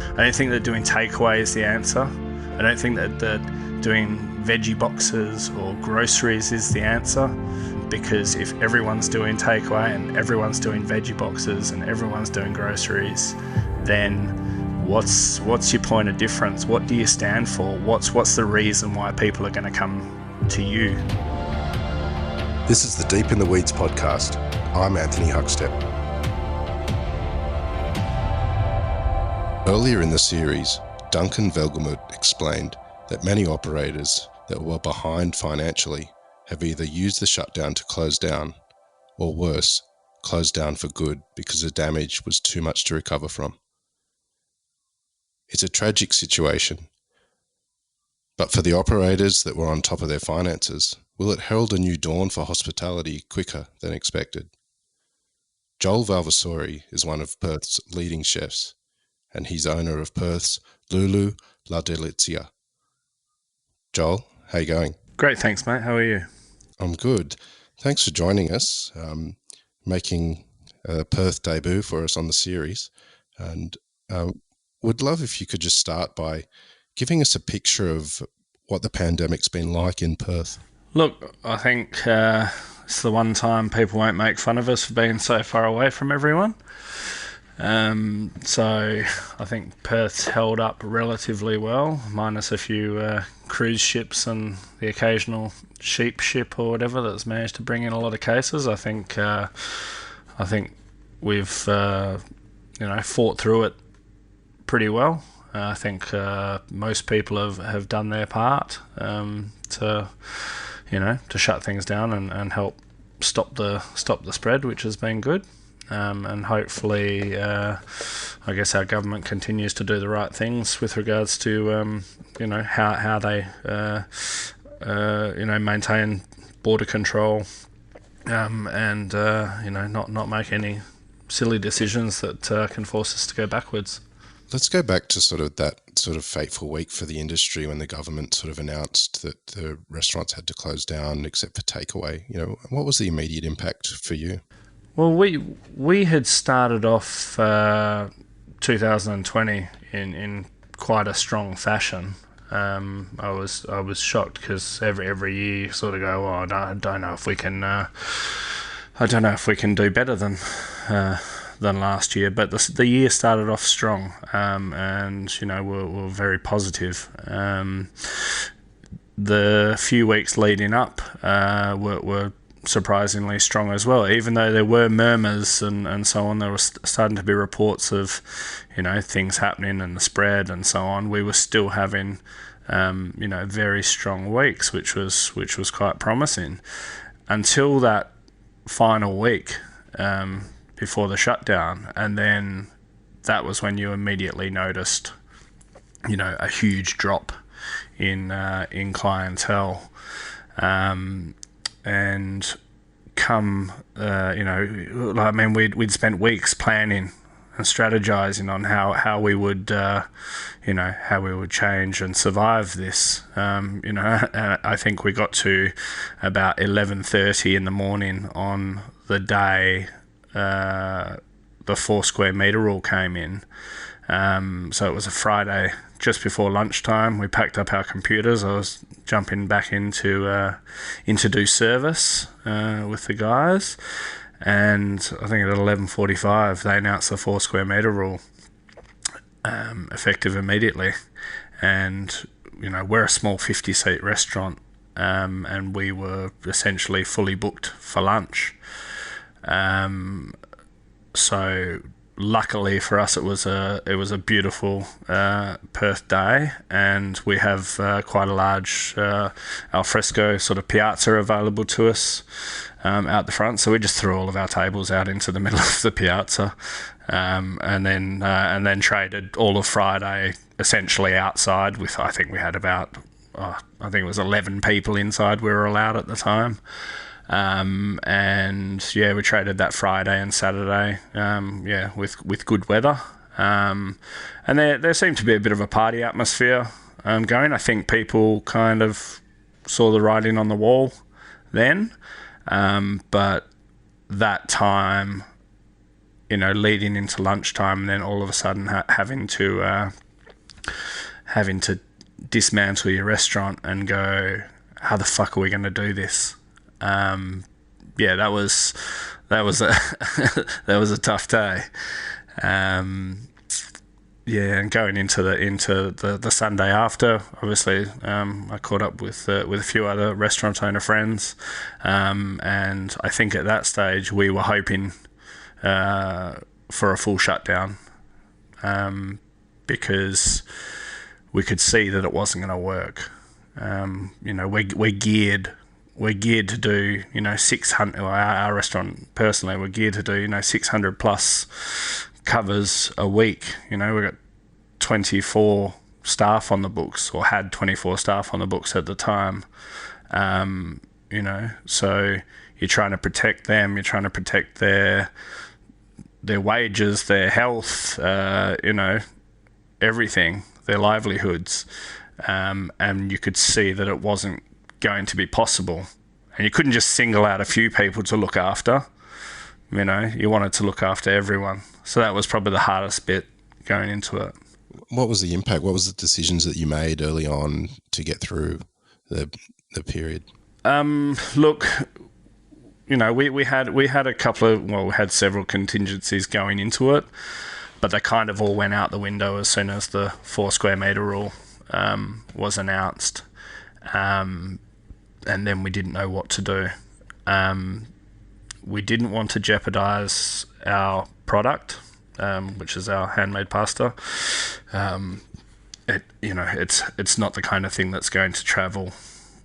I don't think that doing takeaway is the answer. I don't think that doing veggie boxes or groceries is the answer, because if everyone's doing takeaway and everyone's doing veggie boxes and everyone's doing groceries, then what's your point of difference? What do you stand for? What's the reason why people are going to come to you? This is the Deep in the Weeds podcast. I'm Anthony Huckstep. Earlier in the series, Duncan Velgemuth explained that many operators that were behind financially have either used the shutdown to close down, or worse, closed down for good because the damage was too much to recover from. It's a tragic situation, but for the operators that were on top of their finances, will it herald a new dawn for hospitality quicker than expected? Joel Valvasori is one of Perth's leading chefs, and he's owner of Perth's Lulu La Delizia. Joel, how you going? Great, thanks, mate. How are you? I'm good. Thanks for joining us, making a Perth debut for us on the series. And would love if you could just start by giving us a picture of what the pandemic's been like in Perth. Look, I think it's the one time people won't make fun of us for being so far away from everyone. So I think Perth's held up relatively well, minus a few cruise ships and the occasional sheep ship or whatever that's managed to bring in a lot of cases. I think we've fought through it pretty well. I think most people have done their part to shut things down and help stop the spread, which has been good. And hopefully, I guess our government continues to do the right things with regards to, how they, maintain border control, and not make any silly decisions that can force us to go backwards. Let's go back to sort of that sort of fateful week for the industry when the government sort of announced that the restaurants had to close down except for takeaway. What was the immediate impact for you? Well, we had started off 2020 in quite a strong fashion. I was shocked because every year you sort of go, I don't know if we can do better than last year. But the year started off strong, and we're very positive. The few weeks leading up were surprisingly strong as well, even though there were murmurs and so on. There was starting to be reports of things happening and the spread and so on. We were still having very strong weeks, which was quite promising until that final week before the shutdown, and then that was when you immediately noticed a huge drop in clientele. And come, we'd spent weeks planning and strategizing on how we would, how we would change and survive this. I think we got to about 11:30 in the morning on the day the 4 square metre rule came in. So it was a Friday just before lunchtime. We packed up our computers. I was jumping back into do service with the guys, and I think at 11:45 they announced the 4 square metre rule, effective immediately. And we're a small 50-seat restaurant, and we were essentially fully booked for lunch. So luckily for us, it was a beautiful Perth day, and we have quite a large alfresco sort of piazza available to us out the front. So we just threw all of our tables out into the middle of the piazza, and then traded all of Friday essentially outside. With I think we had about it was 11 people inside we were allowed at the time. We traded that Friday and Saturday, with good weather. And there seemed to be a bit of a party atmosphere going. I think people kind of saw the writing on the wall then, but that time leading into lunchtime, and then all of a sudden having to dismantle your restaurant and go, how the fuck are we going to do this? That was a that was a tough day. And going into the Sunday after, obviously, I caught up with a few other restaurant owner friends, and I think at that stage we were hoping for a full shutdown, because we could see that it wasn't going to work. We're geared to do 600. Our restaurant personally, we're geared to do 600 plus covers a week. We've got 24 staff on the books, or had 24 staff on the books at the time. So you're trying to protect them. You're trying to protect their wages, their health. Everything, their livelihoods, and you could see that it wasn't going to be possible. And you couldn't just single out a few people to look after. You wanted to look after everyone. So that was probably the hardest bit going into it. What was the impact? What was the decisions that you made early on to get through the period? Look, we had a couple of, we had several contingencies going into it, but they kind of all went out the window as soon as the 4 square metre rule was announced. And then we didn't know what to do. We didn't want to jeopardise our product, which is our handmade pasta. It's not the kind of thing that's going to travel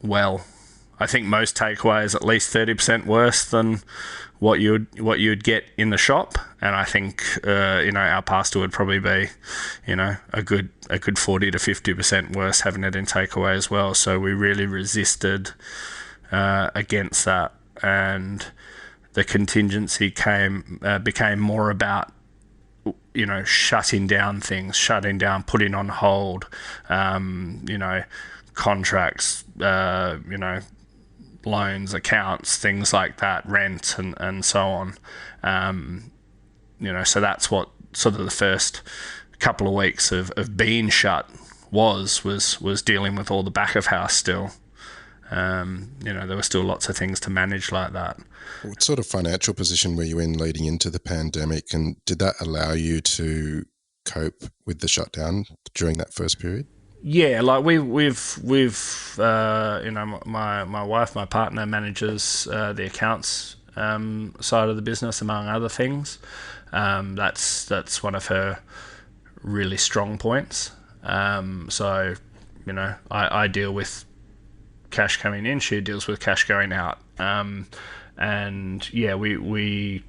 well. I think most takeaways at least 30% worse than what you'd get in the shop, and I think our pasta would probably be a good 40 to 50% worse having it in takeaway as well. So we really resisted against that, and the contingency became more about shutting down things, putting on hold, contracts, loans, accounts, things like that, rent and so on. So that's what sort of the first couple of weeks of being shut was dealing with all the back of house still. There were still lots of things to manage like that. What sort of financial position were you in leading into the pandemic, and did that allow you to cope with the shutdown during that first period? Yeah, like we've my wife, my partner, manages the accounts side of the business, among other things. That's one of her really strong points. So I deal with cash coming in, she deals with cash going out. And yeah, we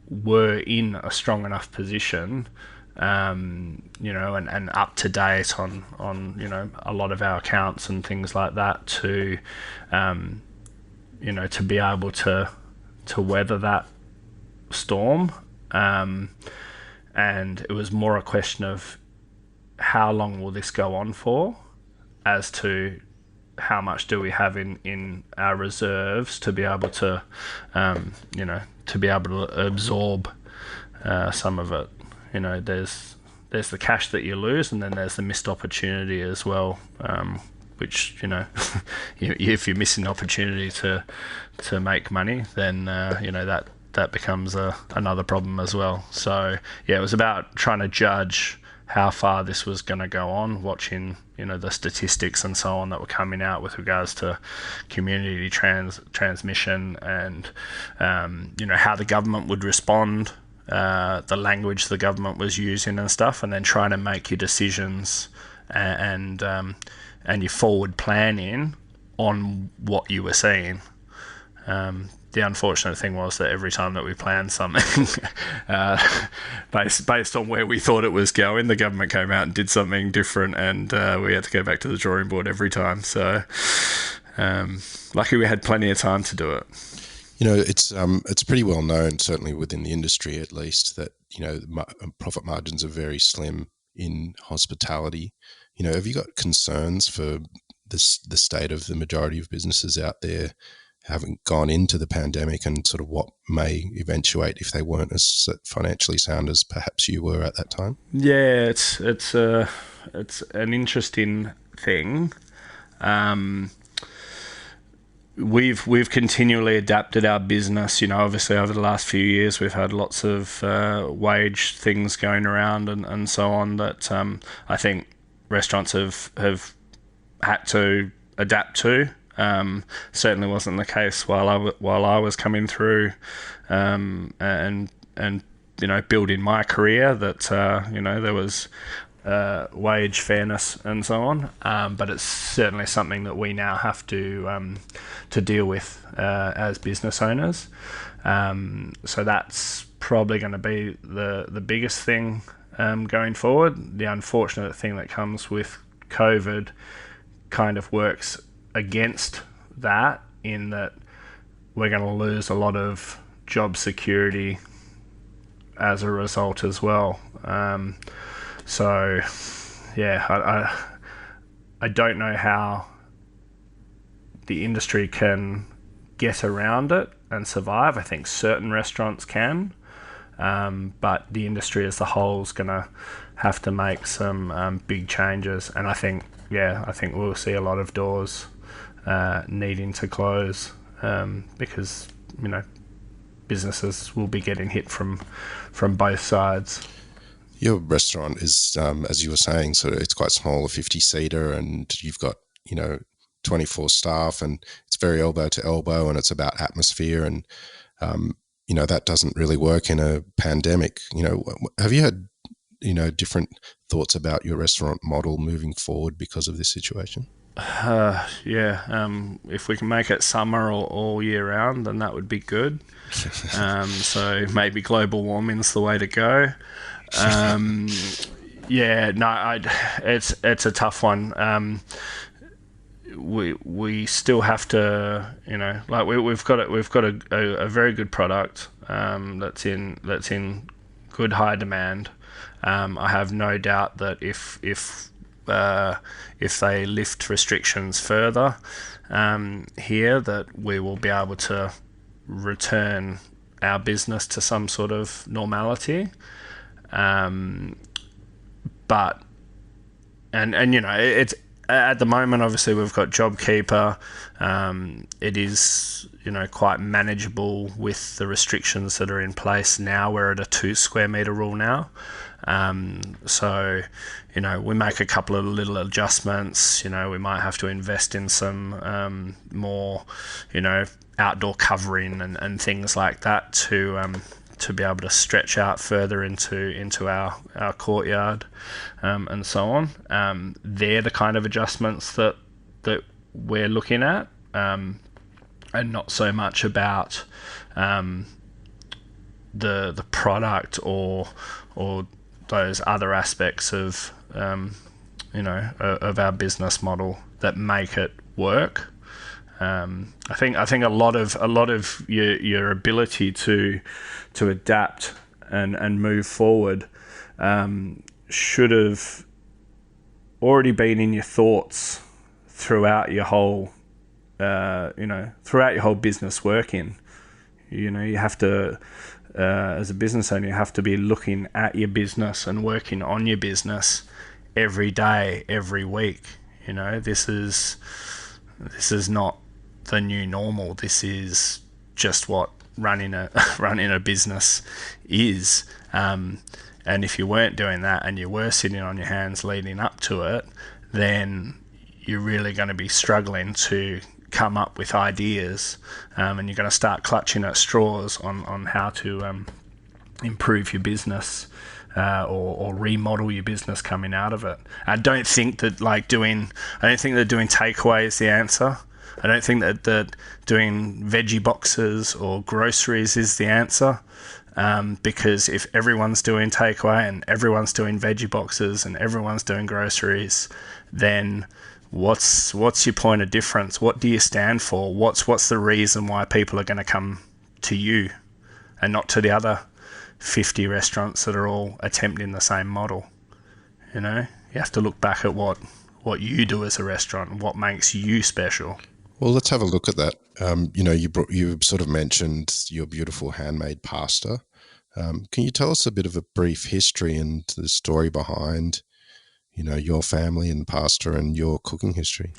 were in a strong enough position, and up to date on a lot of our accounts and things like that to to be able to weather that storm. And it was more a question of how long will this go on for, as to how much do we have in our reserves to be able to absorb some of it. There's the cash that you lose, and then there's the missed opportunity as well, which if you miss an opportunity to make money, then that becomes another problem as well. So yeah, it was about trying to judge how far this was going to go on, watching the statistics and so on that were coming out with regards to community transmission, and how the government would respond, the language the government was using and stuff, and then trying to make your decisions and your forward planning on what you were seeing. The unfortunate thing was that every time that we planned something, based on where we thought it was going, the government came out and did something different, and we had to go back to the drawing board every time. So lucky we had plenty of time to do it. It's pretty well known, certainly within the industry at least, that profit margins are very slim in hospitality. Have you got concerns for the state of the majority of businesses out there haven't gone into the pandemic and sort of what may eventuate if they weren't as financially sound as perhaps you were at that time? Yeah, it's an interesting thing. We've continually adapted our business. Obviously over the last few years we've had lots of wage things going around and so on that I think restaurants have had to adapt to. Certainly wasn't the case while I was coming through and building my career, that there was wage fairness and so on, but it's certainly something that we now have to deal with as business owners. So that's probably going to be the biggest thing going forward. The unfortunate thing that comes with COVID kind of works against that, in that we're going to lose a lot of job security as a result as well. So, yeah, I don't know how the industry can get around it and survive. I think certain restaurants can, but the industry as a whole is going to have to make some big changes. And I think we'll see a lot of doors needing to close because, businesses will be getting hit from both sides. Your restaurant is, as you were saying, so it's quite small, a 50-seater, and you've got, 24 staff, and it's very elbow to elbow, and it's about atmosphere, and, that doesn't really work in a pandemic. Have you had, different thoughts about your restaurant model moving forward because of this situation? If we can make it summer or all year round, then that would be good. So maybe global warming's the way to go. It's a tough one. We still have to, we've got a very good product that's in good high demand. I have no doubt that if they lift restrictions further here, that we will be able to return our business to some sort of normality. But it's at the moment, obviously we've got JobKeeper. It is quite manageable with the restrictions that are in place now. We're at a 2 square metre rule now. So we make a couple of little adjustments. We might have to invest in some more outdoor covering and things like that to be able to stretch out further into our courtyard and so on. They're the kind of adjustments that we're looking at, and not so much about the product or those other aspects of of our business model that make it work. I think a lot of your ability to adapt and move forward should have already been in your thoughts throughout your whole business working. You have to, as a business owner, you have to be looking at your business and working on your business every day, every week. This is not the new normal. This is just what running a business is. And if you weren't doing that and you were sitting on your hands leading up to it, then you're really going to be struggling to come up with ideas, and you're going to start clutching at straws on how to improve your business or remodel your business coming out of it. I don't think that doing takeaway is the answer. I don't think that doing veggie boxes or groceries is the answer, because if everyone's doing takeaway and everyone's doing veggie boxes and everyone's doing groceries, then what's your point of difference? What do you stand for? What's the reason why people are going to come to you and not to the other 50 restaurants that are all attempting the same model? You have to look back at what you do as a restaurant and what makes you special. Well, let's have a look at that. You sort of mentioned your beautiful handmade pasta. Can you tell us a bit of a brief history and the story behind, your family and pasta and your cooking history?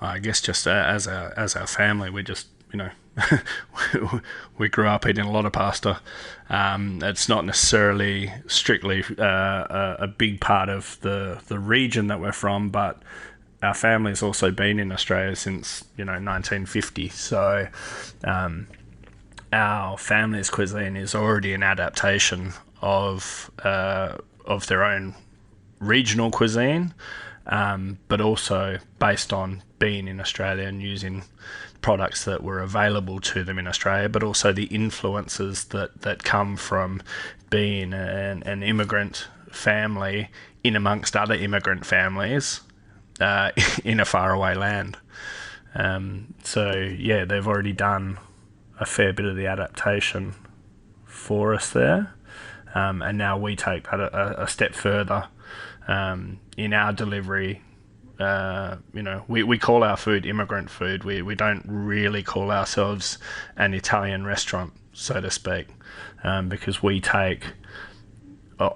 I guess just as our family, we just we grew up eating a lot of pasta. It's not necessarily strictly a big part of the region that we're from, but our family's also been in Australia since 1950. So our family's cuisine is already an adaptation of their own regional cuisine, but also based on being in Australia and using products that were available to them in Australia, but also the influences that come from being an immigrant family in amongst other immigrant families in a faraway land. They've already done a fair bit of the adaptation for us there, and now we take that a step further in our delivery. We call our food immigrant food. We don't really call ourselves an Italian restaurant, so to speak, because we take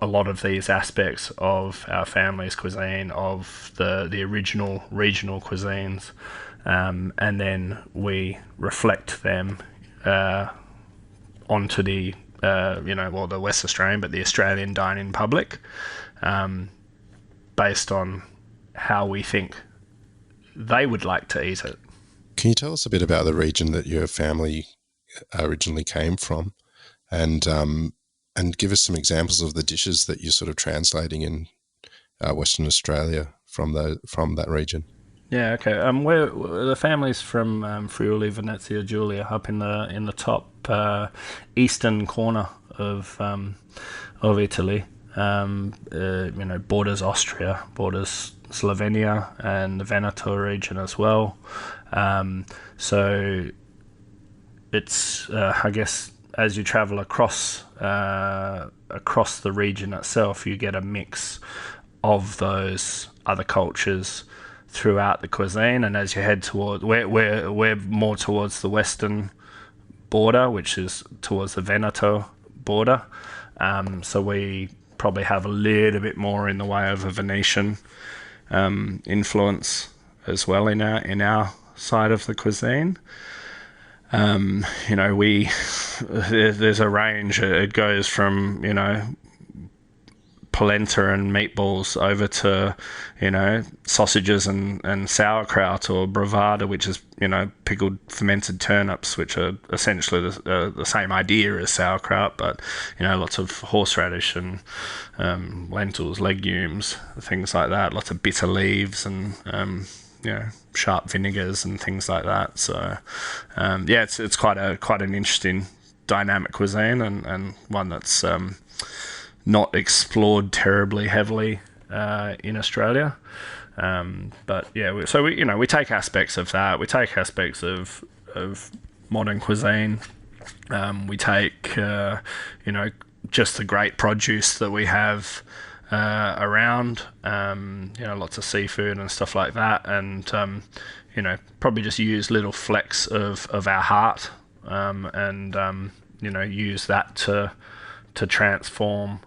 a lot of these aspects of our family's cuisine, of the original regional cuisines, and then we reflect them onto the the West Australian, but the Australian dining public, based on how we think they would like to eat it. Can you tell us a bit about the region that your family originally came from, and give us some examples of the dishes that you're sort of translating in Western Australia from that region? Yeah, okay. The family's from Friuli, Venezia Giulia, up in the top eastern corner of Italy. Borders Austria, borders Slovenia, and the Veneto region as well. So it's I guess as you travel across the region itself, you get a mix of those other cultures throughout the cuisine. And as you head toward, we're more towards the western border, which is towards the Veneto border. So we probably have a little bit more in the way of a Venetian influence as well in our side of the cuisine. There's a range. It goes from polenta and meatballs over to sausages and sauerkraut, or bravada, which is pickled fermented turnips, which are essentially the same idea as sauerkraut, but lots of horseradish and lentils, legumes, things like that, lots of bitter leaves and sharp vinegars and things like that. So it's quite an interesting dynamic cuisine, and one that's not explored terribly heavily in Australia. We take aspects of that. We take aspects of modern cuisine. We take just the great produce that we have around. Lots of seafood and stuff like that, and probably just use little flecks of our heart, and use that to transform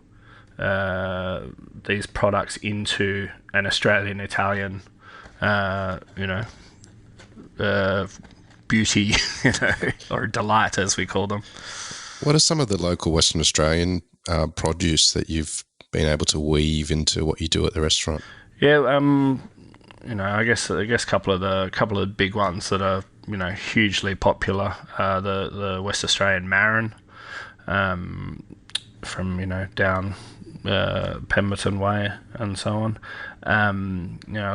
these products into an Australian Italian beauty, or delight, as we call them. What are some of the local Western Australian produce that you've been able to weave into what you do at the restaurant? Yeah, I guess a couple of the big ones that are hugely popular. The West Australian marron, from down Pemberton Way and so on. A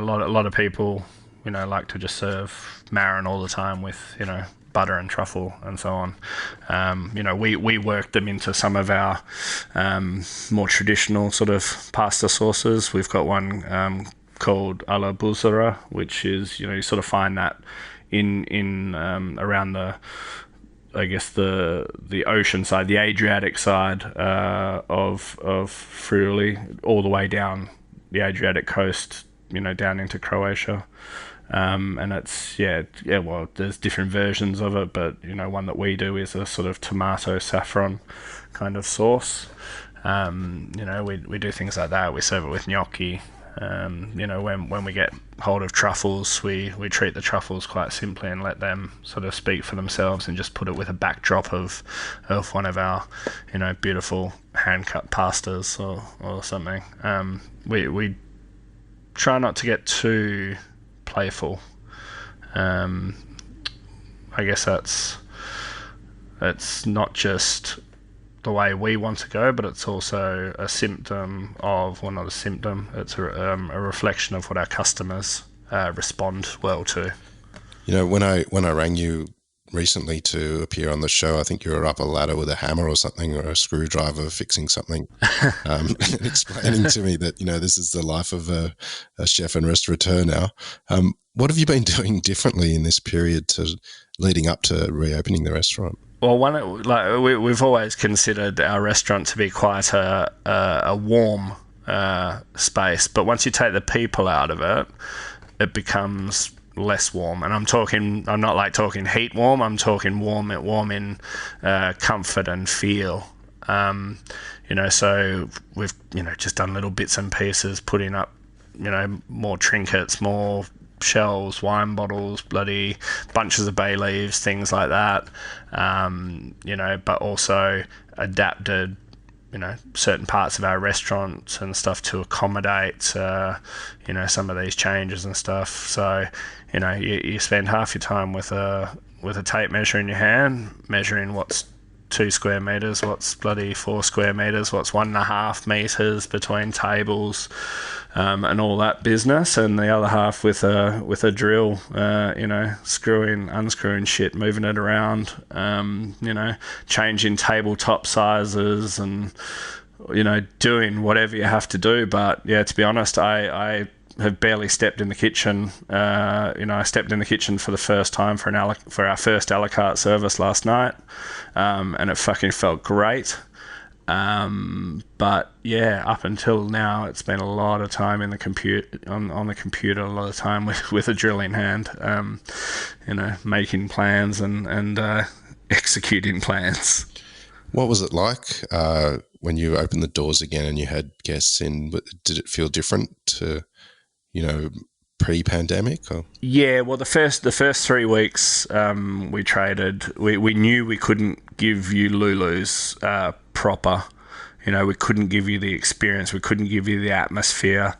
lot of people like to just serve marron all the time with butter and truffle and so on. We work them into some of our more traditional sort of pasta sauces. We've got one called alla busera, which is you sort of find that in around the ocean side, the Adriatic side of Friuli, all the way down the Adriatic coast, down into Croatia. And it's well, there's different versions of it, but one that we do is a sort of tomato saffron kind of sauce. We do things like that. We serve it with gnocchi. When we get hold of truffles, we treat the truffles quite simply and let them sort of speak for themselves, and just put it with a backdrop of one of our beautiful hand cut pastas or something. We try not to get too playful. I guess that's not just the way we want to go, but it's also a symptom of, well, not a symptom, it's a reflection of what our customers respond well to. When I rang you recently to appear on the show, I think you were up a ladder with a hammer or something, or a screwdriver fixing something, explaining to me that this is the life of a chef and restaurateur now. What have you been doing differently in this period leading up to reopening the restaurant? Well, we've always considered our restaurant to be quite a warm space, but once you take the people out of it, it becomes less warm. And I'm not like talking heat warm. I'm talking warm in comfort and feel. So we've just done little bits and pieces, putting up more trinkets, more shelves, wine bottles, bloody bunches of bay leaves, things like that. But also adapted certain parts of our restaurants and stuff to accommodate some of these changes and stuff. So you spend half your time with a tape measure in your hand, measuring what's 2 square meters, what's bloody 4 square meters, what's 1.5 meters between tables, and all that business, and the other half with a drill, screwing, unscrewing shit, moving it around, changing tabletop sizes, and doing whatever you have to do. But yeah, to be honest, I have barely stepped in the kitchen. I stepped in the kitchen for the first time for our first a la carte service last night, and it fucking felt great. But yeah, up until now, it's been a lot of time in the on the computer, a lot of time with a drill in hand, making plans and executing plans. What was it like when you opened the doors again and you had guests in? Did it feel different to pre-pandemic? Or? Yeah, well, the first 3 weeks we traded. We knew we couldn't give you Lulu's proper. We couldn't give you the experience. We couldn't give you the atmosphere,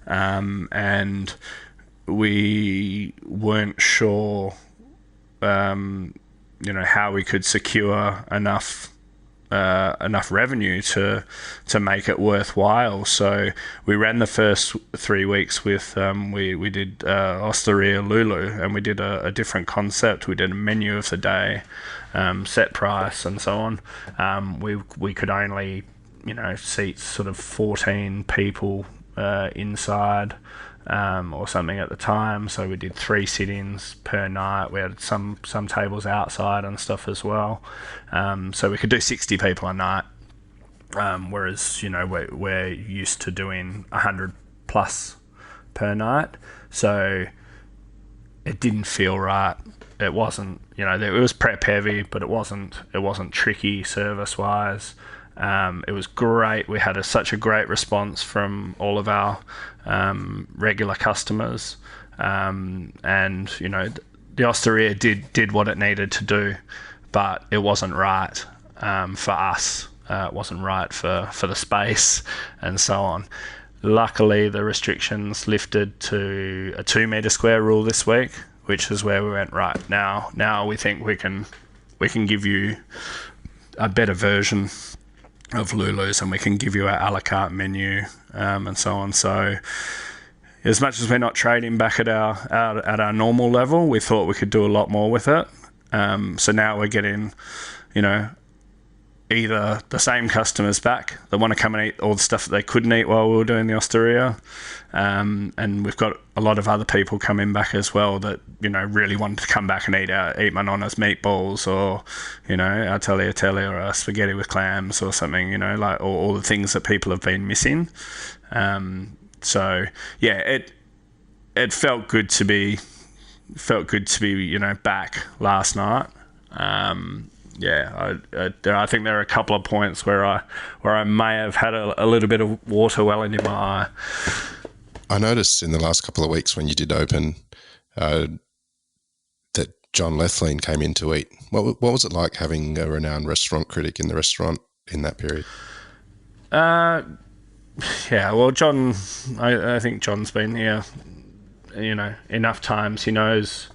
and we weren't sure, how we could secure enough revenue to make it worthwhile. So we ran the first 3 weeks with we did Osteria Lulu, and we did a different concept. We did a menu of the day, set price, and so on. We could only seat sort of 14 people inside, or something at the time. So we did 3 sit-ins per night. We had some tables outside and stuff as well. So we could do 60 people a night, whereas we're used to doing 100 plus per night. So it didn't feel right. It wasn't, it was prep heavy, but it wasn't tricky service wise. It was great. We had such a great response from all of our regular customers, and the Osteria did what it needed to do, but it wasn't right for us. It wasn't right for the space and so on. Luckily, the restrictions lifted to a 2 meter square rule this week, which is where we went right now. We think we can give you a better version of Lulu's, and we can give you our a la carte menu, and so on. So as much as we're not trading back at our normal level, we thought we could do a lot more with it. So now we're getting, either the same customers back that want to come and eat all the stuff that they couldn't eat while we were doing the Osteria, and we've got a lot of other people coming back as well that really wanted to come back and eat my nonna's meatballs, or our tagliatelle, or our spaghetti with clams, or something, like all the things that people have been missing. So yeah, it felt good to be felt good to be, back last night. I think there are a couple of points where I may have had a little bit of water welling in my eye. I noticed in the last couple of weeks when you did open that John Lethlean came in to eat. What was it like having a renowned restaurant critic in the restaurant in that period? Well, John, I think John's been here, enough times. He knows,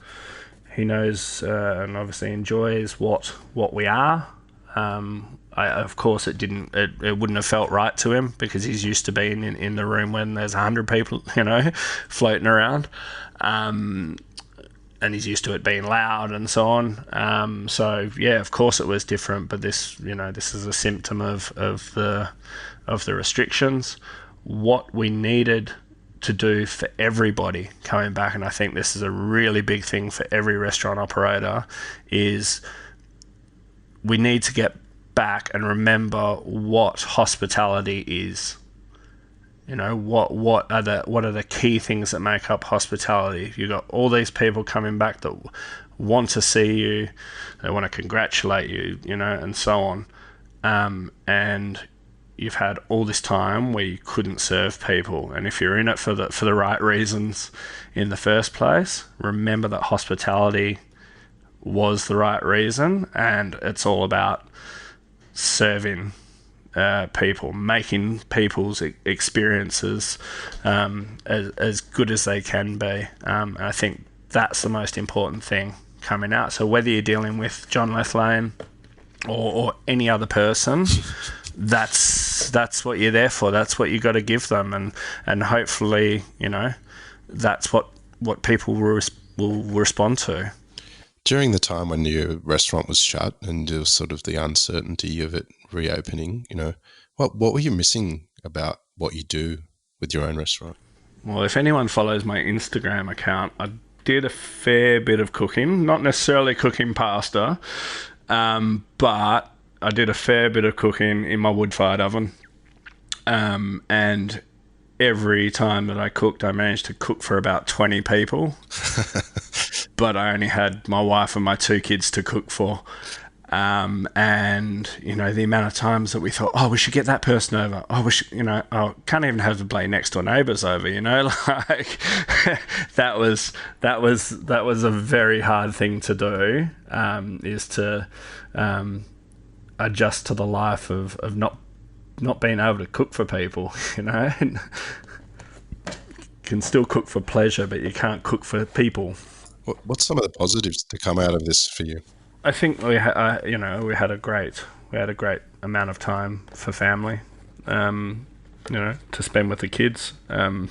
and obviously enjoys what we are. Of course, it wouldn't have felt right to him because he's used to being in the room when there's 100 people, floating around. And he's used to it being loud and so on. Of course it was different, but this is a symptom of the restrictions. What we needed to do for everybody coming back, and I think this is a really big thing for every restaurant operator, is we need to get back and remember what hospitality is. What are the key things that make up hospitality? You've got all these people coming back that want to see you, they want to congratulate you, and so on. And you've had all this time where you couldn't serve people, and if you're in it for the right reasons in the first place, remember that hospitality was the right reason, and it's all about serving people, making people's experiences as good as they can be. And I think that's the most important thing coming out. So whether you're dealing with John Lethlean or any other person, that's what you're there for. That's what you got to give them, and hopefully, that's what people will respond to. During the time when your restaurant was shut and there was sort of the uncertainty of it reopening, what were you missing about what you do with your own restaurant? Well, if anyone follows my Instagram account, I did a fair bit of cooking, not necessarily cooking pasta, but I did a fair bit of cooking in my wood-fired oven. And every time that I cooked, I managed to cook for about 20 people. But I only had my wife and my 2 kids to cook for. And, the amount of times that we thought, we should get that person over. Can't even have the bloody next door neighbours over, like that was a very hard thing to do, is to adjust to the life of not being able to cook for people, Can still cook for pleasure, but you can't cook for people. What's some of the positives to come out of this for you? I think we had a great amount of time for family, to spend with the kids. I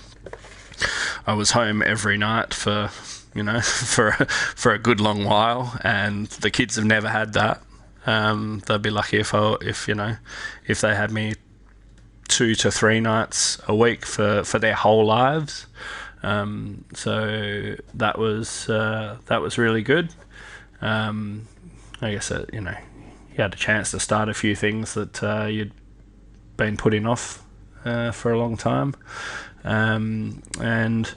was home every night for a good long while, and the kids have never had that. They'd be lucky if they had me 2 to 3 nights a week for their whole lives. So that was really good. I guess you had a chance to start a few things that you'd been putting off for a long time, and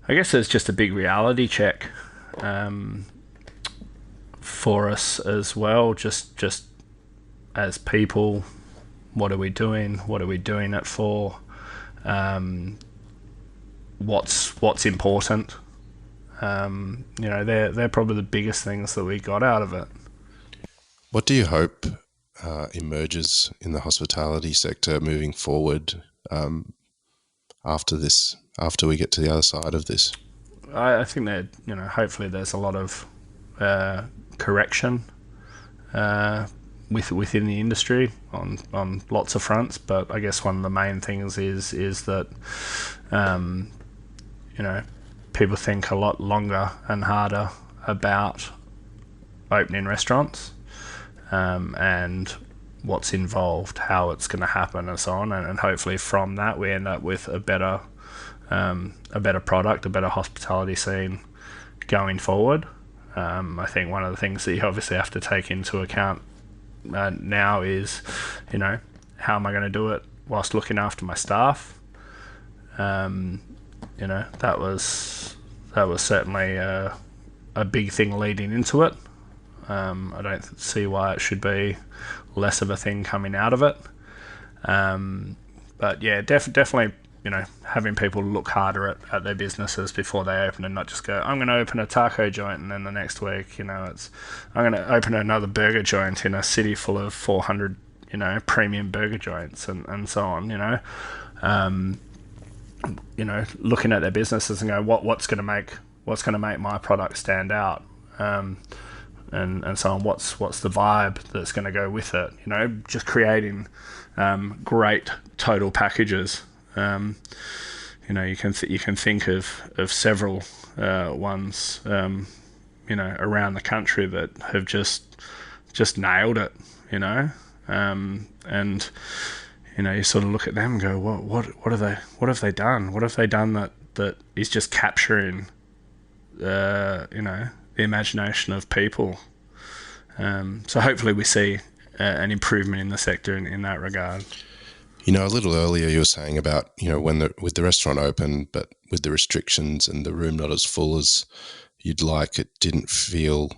I guess it's just a big reality check for us as well. Just as people, what are we doing? What are we doing it for? What's important? They're probably the biggest things that we got out of it. What do you hope emerges in the hospitality sector moving forward after we get to the other side of this? I think that, hopefully there's a lot of correction within the industry on lots of fronts, but I guess one of the main things is that people think a lot longer and harder about opening restaurants, and what's involved, how it's going to happen, and so on. And hopefully from that we end up with a better product, a better hospitality scene going forward. I think one of the things that you obviously have to take into account now is, how am I going to do it whilst looking after my staff? That was certainly a big thing leading into it. I don't see why it should be less of a thing coming out of it. But yeah, definitely, having people look harder at their businesses before they open, and not just go, I'm going to open a taco joint, and then the next week, it's I'm going to open another burger joint in a city full of 400, premium burger joints, and so on. Looking at their businesses and go, what's going to make my product stand out, and so on. What's the vibe that's going to go with it? Just creating great total packages. You can think of several ones, around the country that have just nailed it. And you sort of look at them and go, what have they done? What have they done that is just capturing, the imagination of people? So hopefully we see an improvement in the sector in that regard. A little earlier you were saying about, with the restaurant open, but with the restrictions and the room not as full as you'd like, it didn't feel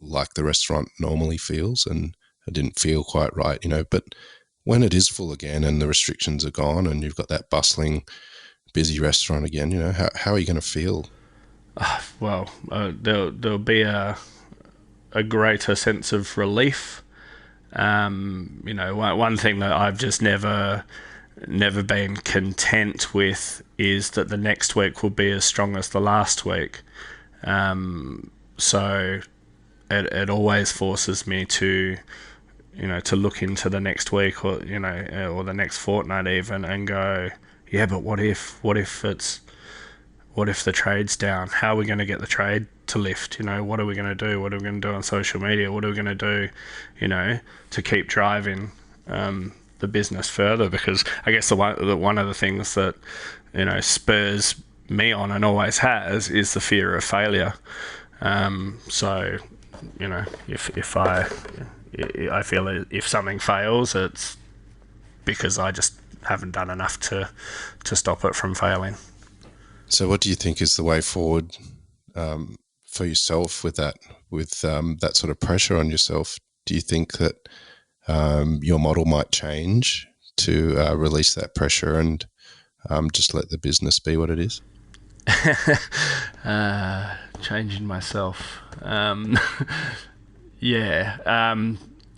like the restaurant normally feels, and it didn't feel quite right, but when it is full again and the restrictions are gone and you've got that bustling, busy restaurant again, how are you going to feel? There'll be a greater sense of relief. One thing that I've just never been content with is that the next week will be as strong as the last week. So it always forces me to look into the next week, or or the next fortnight even, and go, yeah, but what if the trade's down? How are we going to get the trade to lift? What are we going to do? What are we going to do on social media? What are we going to do, to keep driving the business further? Because I guess one of the things that, spurs me on, and always has, is the fear of failure. So, if I feel if something fails, it's because I just haven't done enough to stop it from failing. So what do you think is the way forward for yourself with that sort of pressure on yourself? Do you think that your model might change to release that pressure and just let the business be what it is? Changing myself.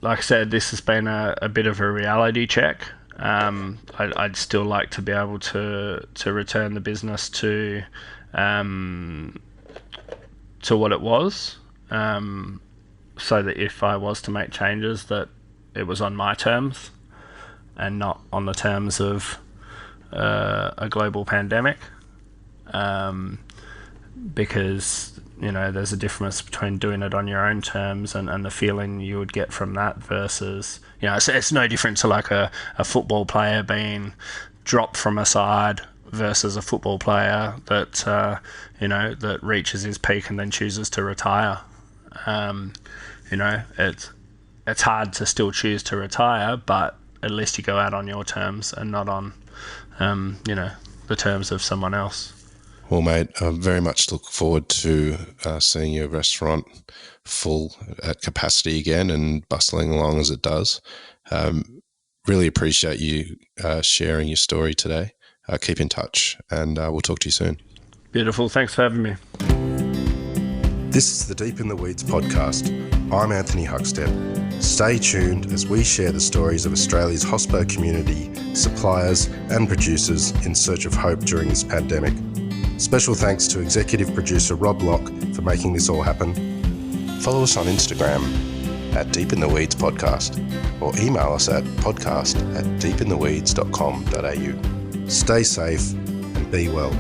Like I said, this has been a bit of a reality check. I'd still like to be able to return the business to what it was, so that if I was to make changes, that it was on my terms and not on the terms of a global pandemic, because there's a difference between doing it on your own terms and the feeling you would get from that versus, it's no different to like a football player being dropped from a side versus a football player that, that reaches his peak and then chooses to retire. It's hard to still choose to retire, but at least you go out on your terms and not on, the terms of someone else. Well, mate, I very much look forward to seeing your restaurant full at capacity again and bustling along as it does. Really appreciate you sharing your story today. Keep in touch, and we'll talk to you soon. Beautiful. Thanks for having me. This is the Deep in the Weeds podcast. I'm Anthony Huckstep. Stay tuned as we share the stories of Australia's hospo community, suppliers and producers in search of hope during this pandemic. Special thanks to executive producer Rob Locke for making this all happen. Follow us on Instagram at Deep in the Weeds Podcast, or email us at podcast@deepintheweeds.com.au. Stay safe and be well.